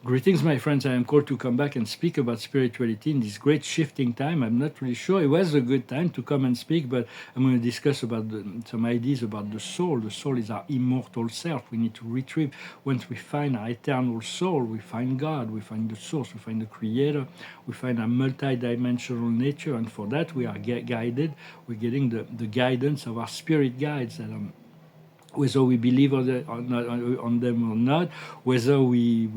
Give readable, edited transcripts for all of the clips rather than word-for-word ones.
Greetings, my friends. I am called to come back and speak about spirituality in this great shifting time. I'm not really sure it was a good time to come and speak, but I'm going to discuss about some ideas about the soul. The soul is our immortal self. We need to retrieve. Once we find our eternal soul, we find God, we find the source, we find the creator, we find our multi-dimensional nature, and for that we are guided. We're getting the guidance of our spirit guides that whether we believe on them or not, whether we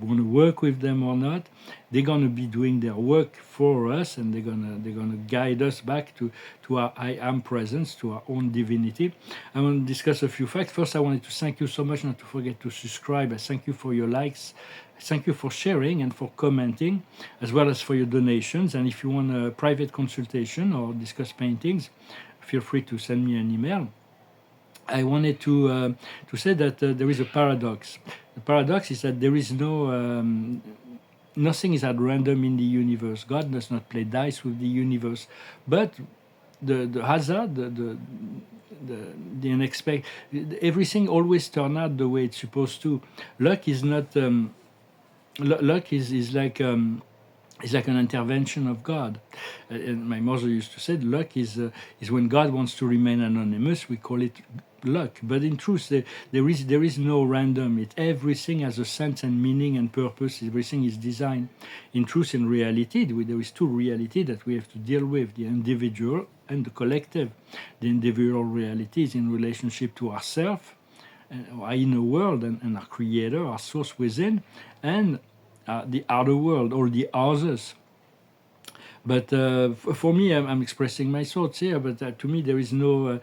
want to work with them or not, they're going to be doing their work for us, and they're gonna guide us back to our I am presence, to our own divinity. I want to discuss a few facts. First, I wanted to thank you so much, not to forget to subscribe. I thank you for your likes. Thank you for sharing and for commenting, as well as for your donations. And if you want a private consultation or discuss paintings, feel free to send me an email. I wanted to say that there is a paradox. The paradox is that there is nothing is at random in the universe. God does not play dice with the universe, but the hazard, the unexpected, everything always turns out the way it's supposed to. Luck is not. Luck is like. It's like an intervention of God. And my mother used to say, luck is when God wants to remain anonymous. We call it luck. But in truth, there is no random. Everything has a sense and meaning and purpose. Everything is designed. In truth, in reality, there is two reality that we have to deal with: the individual and the collective. The individual reality is in relationship to ourselves, our inner world, and our Creator, our source within, and the outer world, or the others. But for me, I'm expressing my thoughts here. But to me, there is no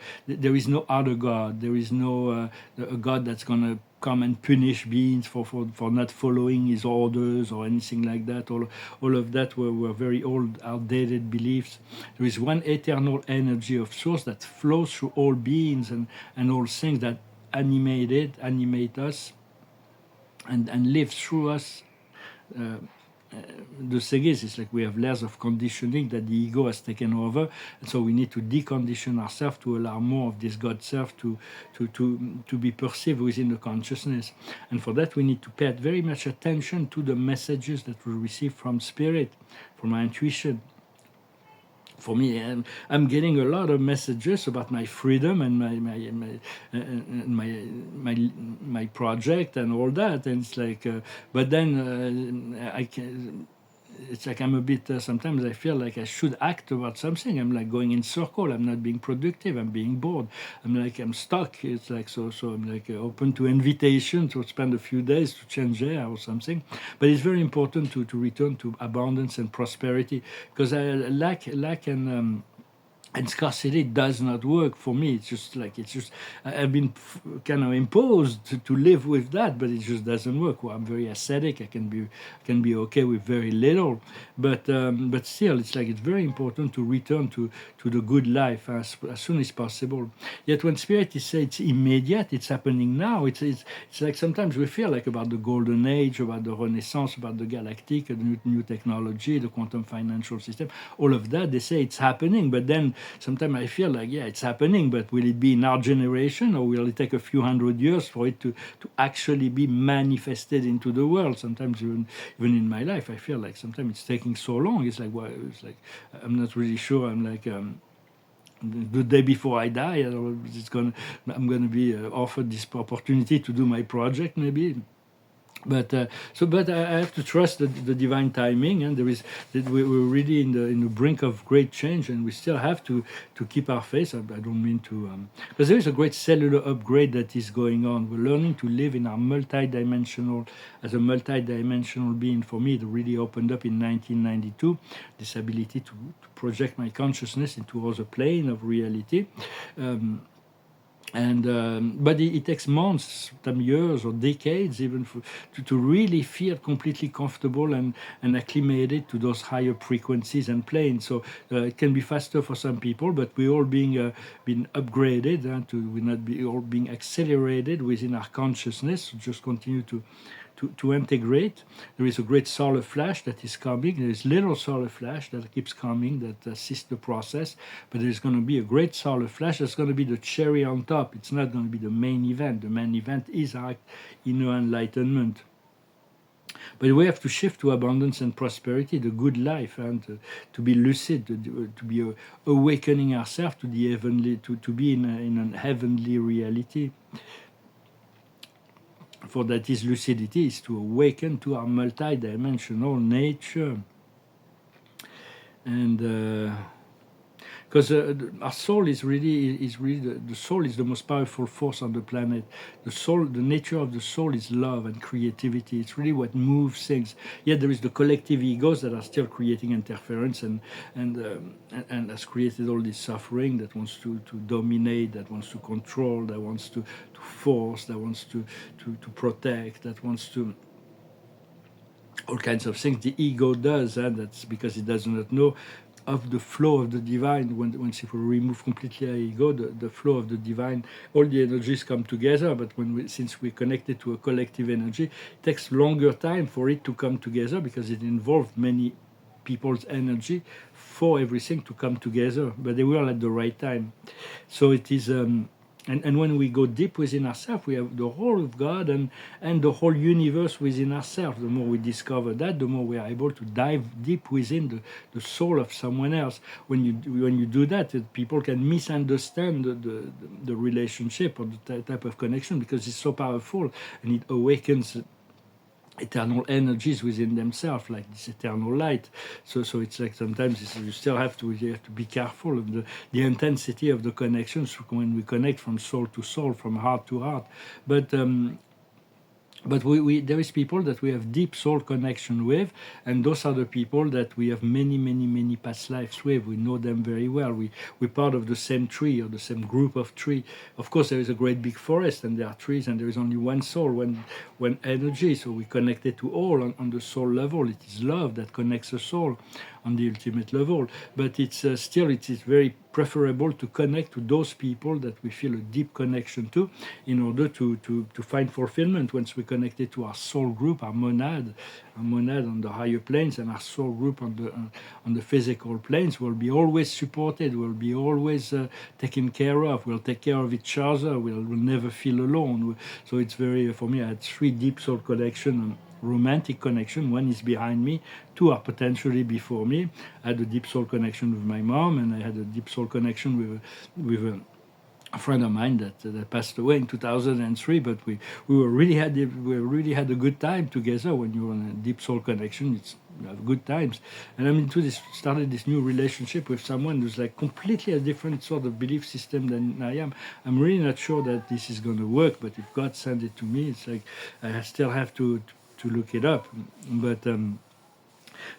other God. There is no a God that's gonna come and punish beings for not following his orders or anything like that. All of that were very old, outdated beliefs. There is one eternal energy of source that flows through all beings and all things that animate us, and live through us. The thing is, it's like we have layers of conditioning that the ego has taken over, and so we need to decondition ourselves to allow more of this God self to be perceived within the consciousness. And for that, we need to pay very much attention to the messages that we receive from spirit, from our intuition. For me, I'm getting a lot of messages about my freedom and my project and all that, and it's like, but then I can. It's like I'm a bit. Sometimes I feel like I should act about something. I'm like going in circle. I'm not being productive. I'm being bored. I'm stuck. It's like so. I'm like open to invitation to spend a few days to change air or something. But it's very important to return to abundance and prosperity, because lack and scarcity does not work for me. It's just I've been kind of imposed to live with that, but it just doesn't work. Well, I'm very ascetic. I can be okay with very little, but still, it's very important to return to the good life as soon as possible. Yet when spirit is say it's immediate, it's happening now. It's like sometimes we feel like about the golden age, about the Renaissance, about the galactic, the new technology, the quantum financial system, all of that. They say it's happening, but then sometimes I feel like, yeah, it's happening, but will it be in our generation, or will it take a few hundred years for it to actually be manifested into the world? Sometimes even in my life, I feel like sometimes it's taking so long. It's like, well, I'm not really sure. I'm like, the day before I die, I'm gonna be offered this opportunity to do my project, maybe. But I have to trust the divine timing, and we're really in the brink of great change, and we still have to keep our faith. I don't mean to, because there is a great cellular upgrade that is going on. We're learning to live in our as a multi-dimensional being. For me, it really opened up in 1992. This ability to project my consciousness into other plane of reality. But it takes months, some years or decades even to really feel completely comfortable and acclimated to those higher frequencies and planes. So it can be faster for some people, but we're all being upgraded, we're not all being accelerated within our consciousness. So just continue to integrate. There is a great solar flash that is coming. There is little solar flash that keeps coming, that assists the process. But there's going to be a great solar flash that's going to be the cherry on top. It's not going to be the main event. The main event is our inner enlightenment. But we have to shift to abundance and prosperity, the good life, and to be lucid, to be awakening ourselves to the heavenly, to be in a heavenly reality. For that is lucidity, is to awaken to our multi-dimensional nature. And because our soul is really the soul is the most powerful force on the planet. The soul, the nature of the soul is love and creativity. It's really what moves things. Yet there is the collective egos that are still creating interference and has created all this suffering, that wants to dominate, that wants to control, that wants to force, that wants to protect, that wants to all kinds of things. The ego does, and that's because it does not know of the flow of the divine. Once if we remove completely our ego, the flow of the divine, all the energies come together. But since we're connected to a collective energy, it takes longer time for it to come together, because it involves many people's energy for everything to come together. But they will at the right time. So it is. And when we go deep within ourselves, we have the whole of God and the whole universe within ourselves. The more we discover that, the more we are able to dive deep within the soul of someone else. When you do that, people can misunderstand the relationship or the type of connection, because it's so powerful and it awakens eternal energies within themselves, like this eternal light. So it's like sometimes you still have to be careful of the intensity of the connections when we connect from soul to soul, from heart to heart. But we there is people that we have deep soul connection with, and those are the people that we have many past lives with. We know them very well. We're part of the same tree or the same group of tree. Of course, there is a great big forest, and there are trees, and there is only one soul, one energy. So we connected to all on the soul level. It is love that connects the soul on the ultimate level. But it's still it is very preferable to connect to those people that we feel a deep connection to, in order to find fulfillment. Once we connected to our soul group, our monad on the higher planes, and our soul group on the physical planes, will be always supported, will be always taken care of, we'll take care of each other, we'll never feel alone. So it's very, for me, I had 3 deep soul connection, romantic connection. One is behind me, 2 are potentially before me. I had a deep soul connection with my mom, and I had a deep soul connection with a friend of mine that passed away in 2003. But we really had a good time together. When you're on a deep soul connection, you have good times. And I'm started this new relationship with someone who's like completely a different sort of belief system than I am. I'm really not sure that this is going to work, but if God sent it to me, it's like I still have to look it up. But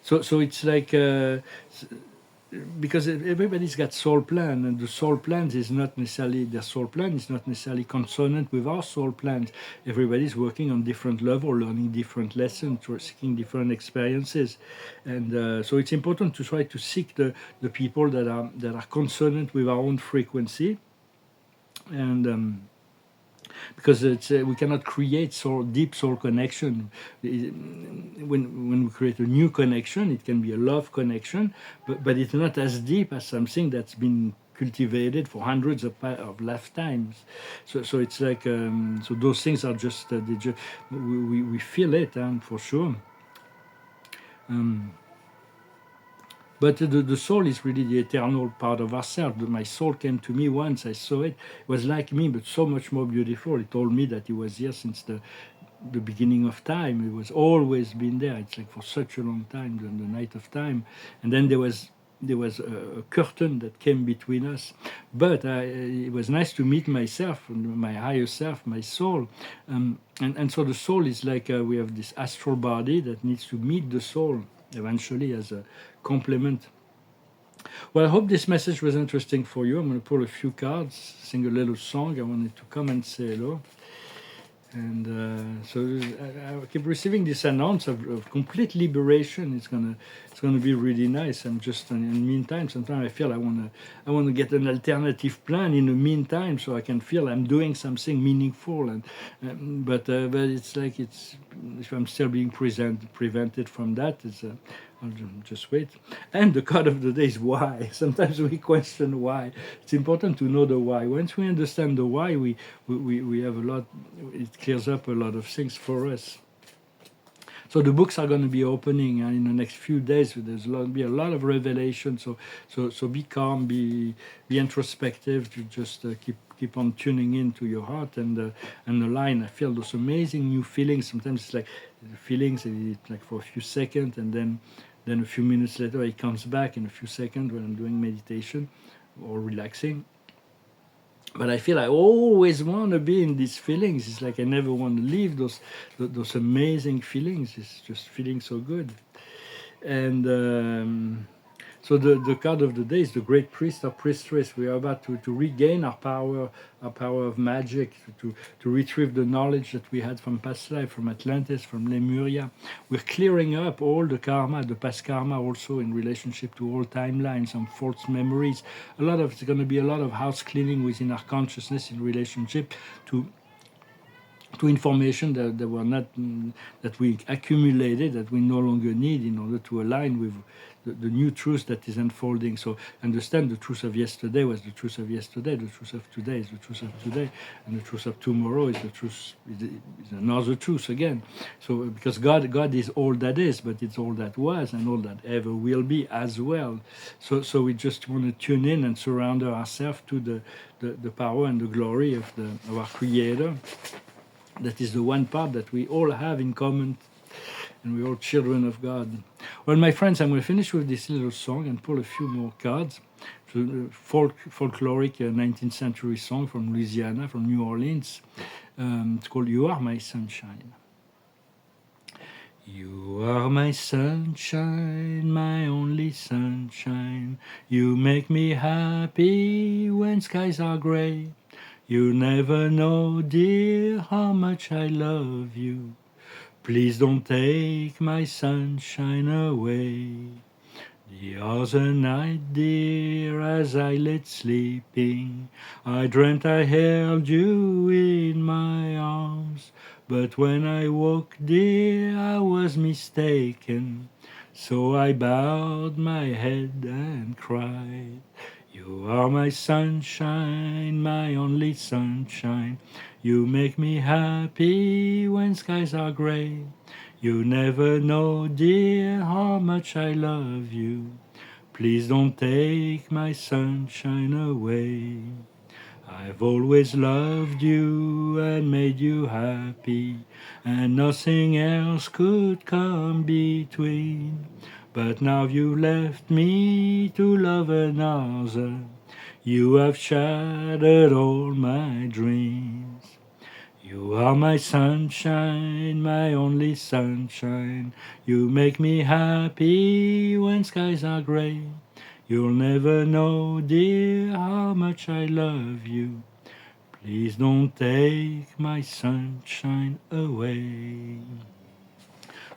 so it's like because everybody's got soul plan, and the soul plans is not necessarily their soul plan is not necessarily consonant with our soul plans. Everybody's working on different level, learning different lessons, or seeking different experiences, and so it's important to try to seek the people that are consonant with our own frequency, and because we cannot create deep soul connection. When we create a new connection, it can be a love connection, but it's not as deep as something that's been cultivated for hundreds of lifetimes. So it's like so those things are just we feel it, for sure. But the soul is really the eternal part of ourselves. My soul came to me once, I saw it. It was like me, but so much more beautiful. It told me that it was here since the beginning of time. It was always been there. It's like for such a long time, the night of time. And then there was a curtain that came between us. But it was nice to meet myself, my higher self, my soul. And so the soul is like we have this astral body that needs to meet the soul eventually as a complement. Well, I hope this message was interesting for you. I'm going to pull a few cards, sing a little song. I wanted to come and say hello. And so I keep receiving this announcement of complete liberation. It's gonna be really nice. I'm just in the meantime. Sometimes I feel I wanna get an alternative plan in the meantime, so I can feel I'm doing something meaningful. But it's like if I'm still being prevented from that, I'll just wait. And the card of the day is why. Sometimes we question why. It's important to know the why. Once we understand the why, we have a lot. It clears up a lot of things for us. So the books are going to be opening in the next few days. So there's be a lot of revelation. So be calm, be introspective. To just keep on tuning into your heart and the line. I feel those amazing new feelings. Sometimes it's like the feelings, it's like for a few seconds, and then a few minutes later it comes back in a few seconds when I'm doing meditation or relaxing. But I feel I always want to be in these feelings. It's like I never want to leave those amazing feelings. It's just feeling so good. And so the card of the day is the great priest or priestess. We are about to regain our power of magic, to retrieve the knowledge that we had from past life, from Atlantis, from Lemuria. We're clearing up all the karma, the past karma, also in relationship to all timelines, some false memories. It's going to be a lot of house cleaning within our consciousness in relationship to information that were not that we accumulated, that we no longer need in order to align with the new truth that is unfolding. So understand the truth of yesterday was the truth of yesterday, the truth of today is the truth of today, and the truth of tomorrow is the truth is another truth again. So because God is all that is, but it's all that was and all that ever will be as well. So we just want to tune in and surround ourselves to the power and the glory of our Creator. That is the one part that we all have in common, and we're all children of God. Well, my friends, I'm going to finish with this little song and pull a few more cards. So, folkloric 19th century song from Louisiana, from New Orleans. It's called You Are My Sunshine. You are my sunshine, my only sunshine. You make me happy when skies are gray. You never know, dear, how much I love you. Please don't take my sunshine away. The other night, dear, as I lay sleeping, I dreamt I held you in my arms. But when I woke, dear, I was mistaken. So I bowed my head and cried. You are my sunshine, my only sunshine. You make me happy when skies are gray. You never know, dear, how much I love you. Please don't take my sunshine away. I've always loved you and made you happy, and nothing else could come between. But now you left me to love another. You have shattered all my dreams. You are my sunshine, my only sunshine. You make me happy when skies are gray. You'll never know, dear, how much I love you. Please don't take my sunshine away.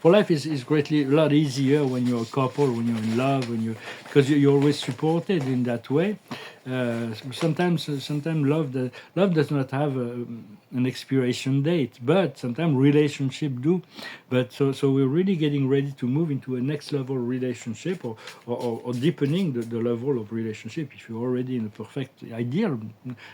For life is greatly a lot easier when you're a couple, when you're in love, because you're always supported in that way. Sometimes love does not have an expiration date, but sometimes relationship do. But so we're really getting ready to move into a next level relationship, or deepening the level of relationship. If you're already in a perfect ideal,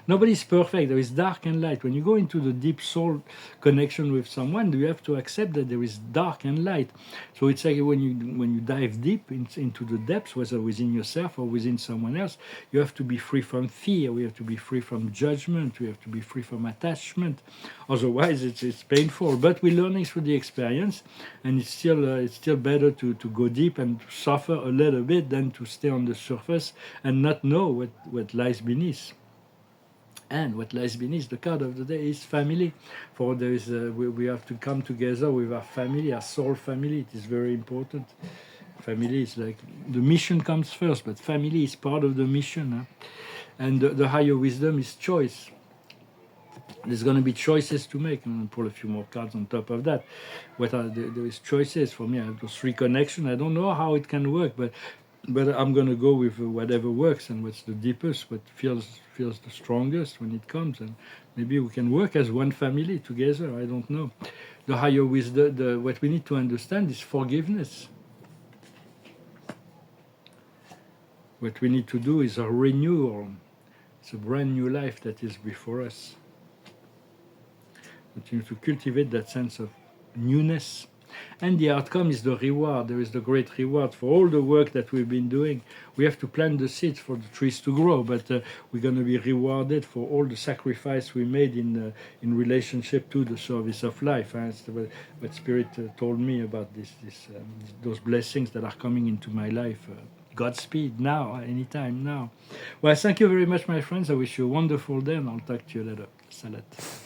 nobody's perfect. There is dark and light. When you go into the deep soul connection with someone, you have to accept that there is dark and light. So it's like when you dive deep into the depths, whether within yourself or within someone else, you have to be free from fear. We have to be free from judgment. We have to be free from attachment. Otherwise, it's painful. But we're learning through the experience, and it's still better to go deep and suffer a little bit than to stay on the surface and not know what lies beneath. And what lies beneath the card of the day is family. For there is we have to come together with our family, our soul family. It is very important. Family is like the mission comes first, but family is part of the mission. Huh? And the higher wisdom is choice. There's going to be choices to make. I'm going to pull a few more cards on top of that. There is choices for me. I have those three connections. I don't know how it can work, but I'm going to go with whatever works and what's the deepest, what feels the strongest when it comes. And maybe we can work as one family together. I don't know. The higher wisdom, what we need to understand is forgiveness. What we need to do is a renewal. It's a brand new life that is before us. Continue to cultivate that sense of newness. and the outcome is the reward. There is the great reward for all the work that we've been doing. We have to plant the seeds for the trees to grow, but we're going to be rewarded for all the sacrifice we made in relationship to the service of life. It's what Spirit told me about those blessings that are coming into my life. Godspeed now, anytime now. Well, thank you very much, my friends. I wish you a wonderful day, and I'll talk to you later. Salat.